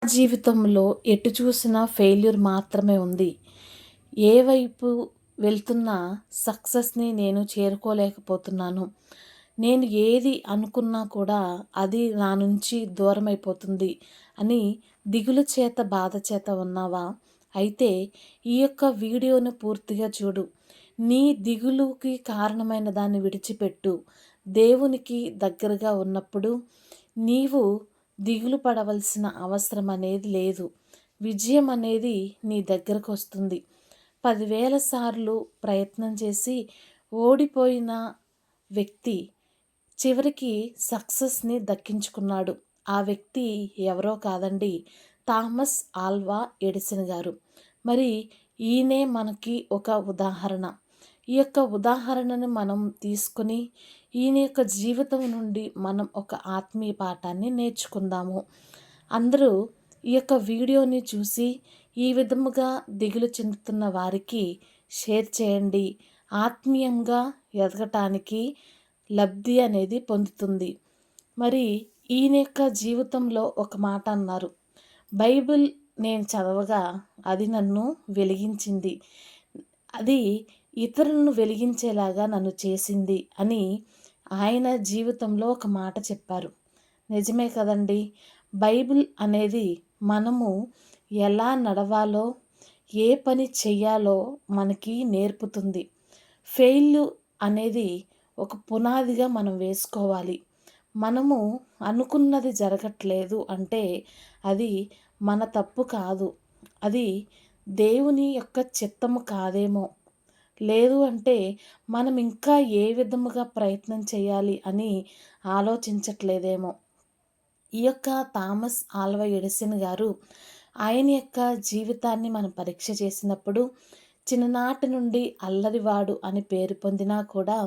జీవితంలో ఎటు చూసినా ఫెయిల్యూర్ మాత్రమే ఉంది. ఏ వైపు వెళ్తున్నా సక్సెస్‌ని నేను చేరుకోలేకపోతున్నాను. నేను ఏది అనుకున్నా కూడా అది నా నుంచి దూరమైపోతుంది అని దిగులు చేత, బాధ చేత ఉన్నావా? అయితే ఈ యొక్క వీడియోను పూర్తిగా చూడు. నీ దిగులుకి కారణమైన దాన్ని విడిచిపెట్టు. దేవునికి దగ్గరగా ఉన్నప్పుడు నీవు దిగులు పడవలసిన అవసరం అనేది లేదు. విజయం అనేది నీ దగ్గరకు వస్తుంది. 10,000 సార్లు ప్రయత్నం చేసి ఓడిపోయిన వ్యక్తి చివరికి సక్సెస్‌ని దక్కించుకున్నాడు. ఆ వ్యక్తి ఎవరో కాదండి, థామస్ ఆల్వా ఎడిసన్ గారు. మరి ఈయనే మనకి ఒక ఉదాహరణ. ఈ యొక్క ఉదాహరణను మనం తీసుకొని ఈయన యొక్క జీవితం నుండి మనం ఒక ఆత్మీయ పాఠాన్ని నేర్చుకుందాము. అందరూ ఈ యొక్క వీడియోని చూసి ఈ విధముగా దిగులు చెందుతున్న వారికి షేర్ చేయండి. ఆత్మీయంగా ఎదగటానికి లబ్ధి అనేది పొందుతుంది. మరి ఈయన యొక్క జీవితంలో ఒక మాట అన్నారు. బైబిల్ నేను చదవగా అది నన్ను వెలిగించింది. అది ఇతరులను వెలిగించేలాగా నన్ను చేసింది అని ఆయన జీవితంలో ఒక మాట చెప్పారు. నిజమే కదండి. బైబిల్ అనేది మనము ఎలా నడవాలో, ఏ పని చెయ్యాలో మనకి నేర్పుతుంది. ఫెయిల్యూ అనేది ఒక పునాదిగా మనం వేసుకోవాలి. మనము అనుకున్నది జరగట్లేదు అంటే అది మన తప్పు కాదు. అది దేవుని యొక్క చిత్తము కాదేమో. లేదు అంటే మనం ఇంకా ఏ విధముగా ప్రయత్నం చేయాలి అని ఆలోచించట్లేదేమో. ఈ యొక్క థామస్ ఆల్వా ఎడిసన్ గారు ఆయన యొక్క జీవితాన్ని మనం పరీక్ష చేసినప్పుడు చిన్ననాటి నుండి అల్లరివాడు అని పేరు పొందినా కూడా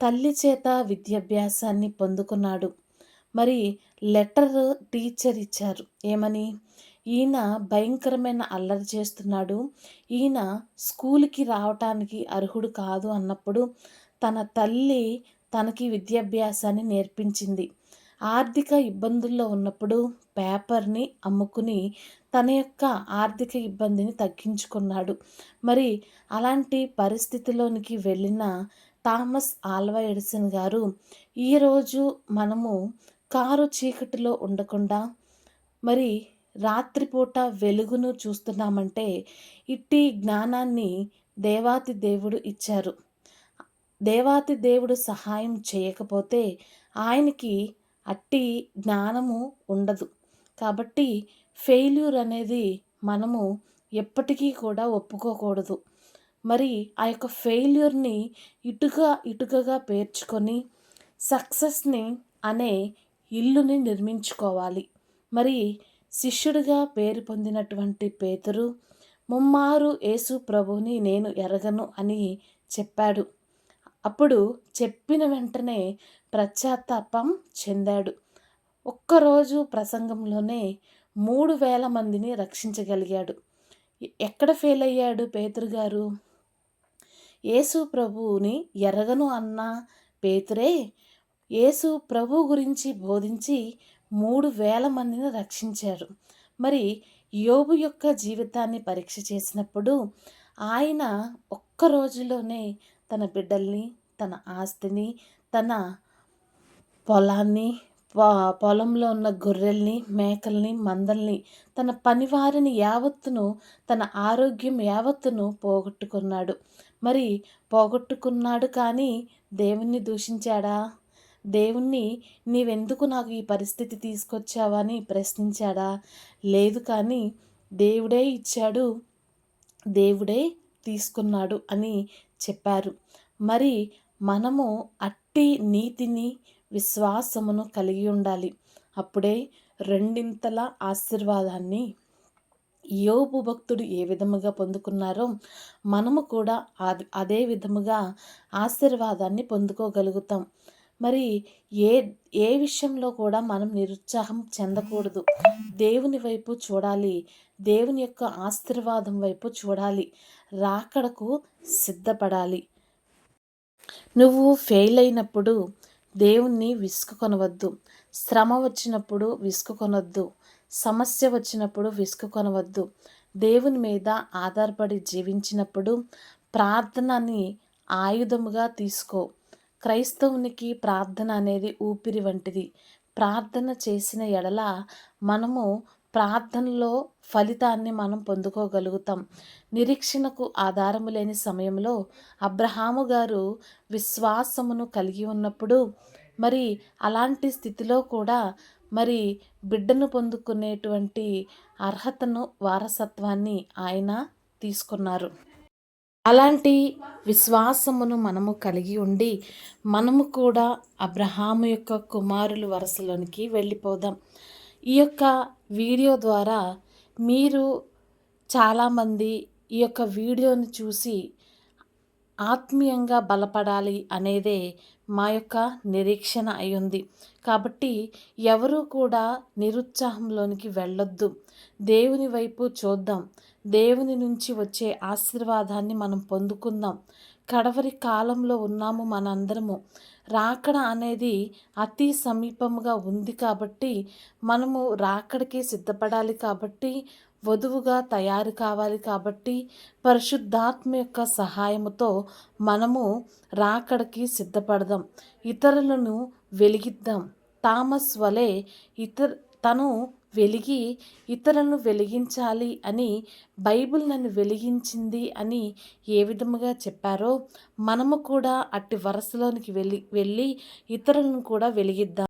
తల్లి చేత విద్యాభ్యాసాన్ని పొందుకున్నాడు. మరి లెటర్ టీచర్ ఇచ్చారు. ఏమని? ఈయన భయంకరమైన అల్లరి చేస్తున్నాడు, ఈయన స్కూల్కి రావటానికి అర్హుడు కాదు అన్నప్పుడు తన తల్లి తనకి విద్యాభ్యాసాన్ని నేర్పించింది. ఆర్థిక ఇబ్బందుల్లో ఉన్నప్పుడు పేపర్ని అమ్ముకుని తన యొక్క ఆర్థిక ఇబ్బందిని తగ్గించుకున్నాడు. మరి అలాంటి పరిస్థితిలోనికి వెళ్ళిన థామస్ ఆల్వా ఎడిసన్ గారు ఈరోజు మనము కారు చీకటిలో ఉండకుండా మరి రాత్రిపూట వెలుగును చూస్తున్నామంటే ఇట్టి జ్ఞానాన్ని దేవాతి దేవుడు ఇచ్చారు. దేవాతి దేవుడు సహాయం చేయకపోతే ఆయనకి అట్టి జ్ఞానము ఉండదు. కాబట్టి ఫెయిల్యూర్ అనేది మనము ఎప్పటికీ కూడా ఒప్పుకోకూడదు. మరి ఆ యొక్క ఫెయిల్యూర్ని ఇటుకగా పేర్చుకొని సక్సెస్ని అనే ఇల్లుని నిర్మించుకోవాలి. మరి శిష్యుడిగా పేరు పొందినటువంటి పేతురు ముమ్మారు యేసు ప్రభువుని నేను ఎరగను అని చెప్పాడు. అప్పుడు చెప్పిన వెంటనే పశ్చాత్తాపం చెందాడు. ఒక్కరోజు ప్రసంగంలోనే 3,000 మందిని రక్షించగలిగాడు. ఎక్కడ ఫెయిల్ అయ్యాడు పేతురు గారు? యేసు ప్రభువుని ఎరగను అన్న పేతురే యేసు ప్రభు గురించి బోధించి 3,000 మందిని రక్షించారు. మరి యోబు యొక్క జీవితాన్ని పరీక్ష చేసినప్పుడు ఆయన ఒక్క రోజులోనే తన బిడ్డల్ని, తన ఆస్తిని, తన పొలాన్ని, పొలంలో ఉన్న గొర్రెల్ని, మేకల్ని, మందల్ని, తన పనివారిని యావత్తును, తన ఆరోగ్యం యావత్తును పోగొట్టుకున్నాడు. మరి పోగొట్టుకున్నాడు కానీ దేవుణ్ణి దూషించాడా? దేవుణ్ణి నీవెందుకు నాకు ఈ పరిస్థితి తీసుకొచ్చావని ప్రశ్నించాడా? లేదు. కానీ దేవుడే ఇచ్చాడు, దేవుడే తీసుకున్నాడు అని చెప్పారు. మరి మనము అట్టి నీతిని, విశ్వాసమును కలిగి ఉండాలి. అప్పుడే రెండింతల ఆశీర్వాదాన్ని యోబు భక్తుడు ఏ విధముగా పొందుకున్నారో మనము కూడా అదే విధముగా ఆశీర్వాదాన్ని పొందుకోగలుగుతాం. మరి ఏ ఏ విషయంలో కూడా మనం నిరుత్సాహం చెందకూడదు. దేవుని వైపు చూడాలి. దేవుని యొక్క ఆశీర్వాదం వైపు చూడాలి. రాకడకు సిద్ధపడాలి. నువ్వు ఫెయిల్ అయినప్పుడు దేవుణ్ణి విసుగుకొనవద్దు. శ్రమ వచ్చినప్పుడు విసుగుకొనొద్దు. సమస్య వచ్చినప్పుడు విసుగు దేవుని మీద ఆధారపడి జీవించినప్పుడు ప్రార్థనని ఆయుధముగా తీసుకో. క్రైస్తవునికి ప్రార్థన అనేది ఊపిరి వంటిది. ప్రార్థన చేసిన ఎడల మనము ప్రార్థనలో ఫలితాన్ని మనం పొందుకోగలుగుతాం. నిరీక్షణకు ఆధారము లేని సమయంలో అబ్రహాము గారు విశ్వాసమును కలిగి ఉన్నప్పుడు మరి అలాంటి స్థితిలో కూడా మరి బిడ్డను పొందుకునేటువంటి అర్హతను వారసత్వాన్ని ఆయన తీసుకున్నారు. అలాంటి విశ్వాసమును మనము కలిగి ఉండి మనము కూడా అబ్రహాము యొక్క కుమారుల వరుసలోనికి వెళ్ళిపోదాం. ఈ యొక్క వీడియో ద్వారా మీరు చాలామంది ఈ యొక్క వీడియోని చూసి ఆత్మీయంగా బలపడాలి అనేదే మా యొక్క నిరీక్షణ అయ్యుంది. కాబట్టి ఎవరూ కూడా నిరుత్సాహంలోనికి వెళ్ళొద్దు. దేవుని వైపు చూద్దాం. దేవుని నుంచి వచ్చే ఆశీర్వాదాన్ని మనం పొందుకుందాం. కడవరి కాలంలో ఉన్నాము మనందరము. రాకడ అనేది అతి సమీపముగా ఉంది కాబట్టి మనము రాకడికి సిద్ధపడాలి కాబట్టి వధువుగా తయారు కావాలి కాబట్టి పరిశుద్ధాత్మ యొక్క సహాయముతో మనము రాకడికి సిద్ధపడదాం. ఇతరులను వెలిగిద్దాం. థామస్ వలె తను వెలిగి ఇతరులను వెలిగించాలి అని బైబిల్ నన్ను వెలిగించింది అని ఏ విధముగా చెప్పారో మనము కూడా అట్టి వరసలోనికి వెళ్ళి ఇతరులను కూడా వెలిగిద్దాం.